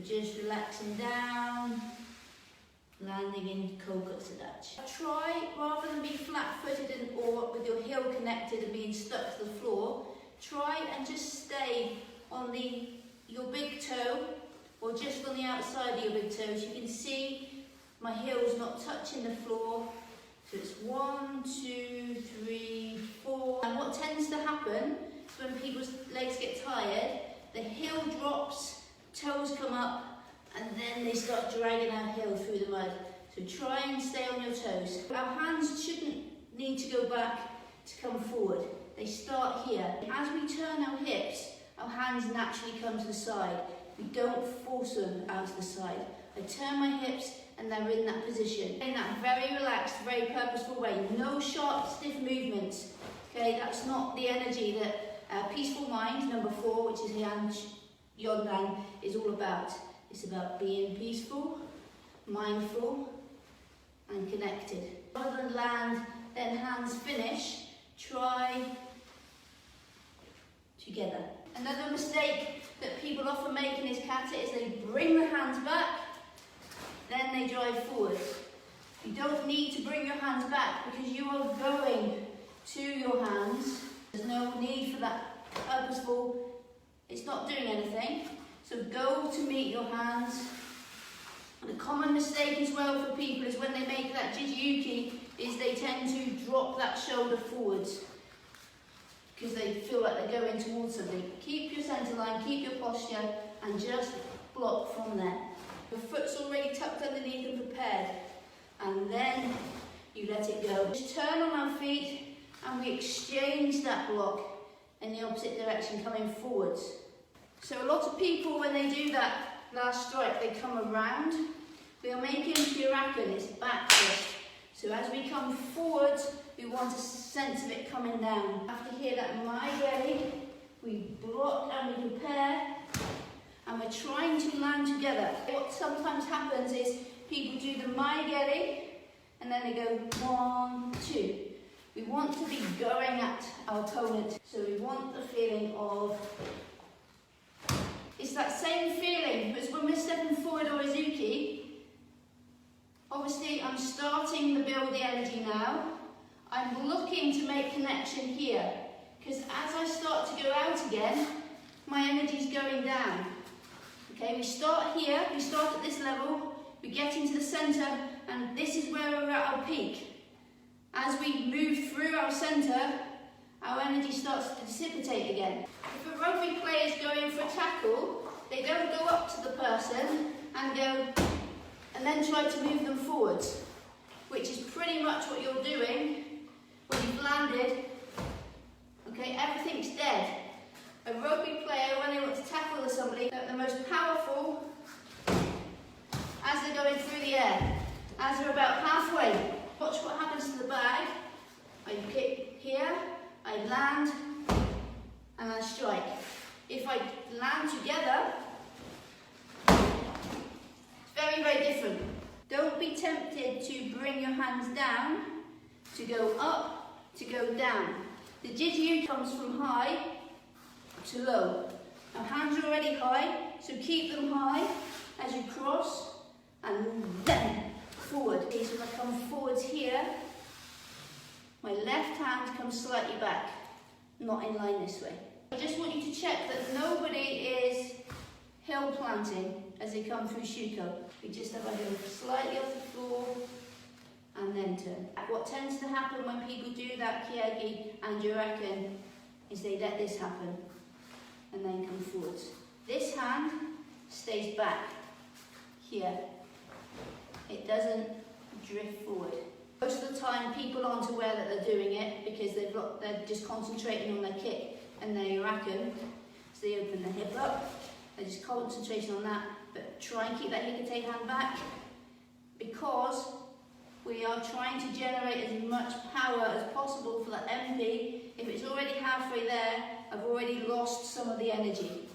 just relaxing down, landing in Kolka Sadach. Try, rather than be flat-footed or with your heel connected and being stuck to the floor, try and just stay on your big toe, or just on the outside of your big toe. As you can see, my heel's not touching the floor. So it's 1, 2, 3, 4. And what tends to happen is when people's legs get tired, the heel drops, toes come up, and then they start dragging our heel through the mud. So try and stay on your toes. Our hands shouldn't need to go back to come forward. They start here. As we turn our hips, our hands naturally come to the side. We don't force them out to the side. I turn my hips and they're in that position. In that very relaxed, very purposeful way. No sharp, stiff movements. Okay, that's not the energy that peaceful mind, number 4, which is heian, yondan, is all about. It's about being peaceful, mindful, and connected. Rather than land, then hands finish, try together. Another mistake that people often make in this kata is they bring the hands back, then they drive forward. You don't need to bring your hands back because you are going to your hands. There's no need for that purposeful, it's not doing anything. So go to meet your hands. And a common mistake as well for people is when they make that jijiyuki is they tend to drop that shoulder forwards because they feel like they're going towards something. Keep your centre line, keep your posture, and just block from there. Your foot's already tucked underneath and prepared, and then you let it go. Just turn on our feet and we exchange that block in the opposite direction, coming forwards. So a lot of people, when they do that last strike, they come around. We are making Hirakan, it's back first. So as we come forwards, we want a sense of it coming down. After here, that maigeri, we block and we prepare, and we're trying to land together. What sometimes happens is people do the maigeri, and then they go 1, 2. We want to be going at our opponent, so we want the feeling of, it's that same feeling as when we're stepping forward or Izuki. Obviously, I'm starting to build the energy now. I'm looking to make connection here, because as I start to go out again, my energy's going down. Okay, we start here, we start at this level, we get into the centre, and this is where we're at our peak. As we move through our centre, our energy starts to dissipate again. If a rugby player is going for a tackle, they don't go up to the person and go, and then try to move them forwards, which is pretty much what you're doing when you've landed. Okay, everything's dead. A rugby player, when they want to tackle somebody, they're the most powerful as they're going through the air. As they're about halfway, watch what happens to the bag. I kick here, I land, and I strike. If I land together, it's very, very different. Don't be tempted to bring your hands down, to go up, to go down. The jijyu comes from high to low. Our hands are already high, so keep them high as you cross, and then forward. So if I come forwards here, my left hand comes slightly back, not in line this way. I just want you to check that nobody is hill planting as they come through Shuko. We just have our heel slightly off the floor and then turn. What tends to happen when people do that Kyegi and Yurakan is they let this happen and then come forwards. This hand stays back here. It doesn't drift forward. Most of the time people aren't aware that they're doing it because they're just concentrating on their kick and their Yurakan. So they open the hip up, they're just concentrating on that, but try and keep that Hikate hand back because we are trying to generate as much power as possible for that MP. If it's already halfway there, I've already lost some of the energy.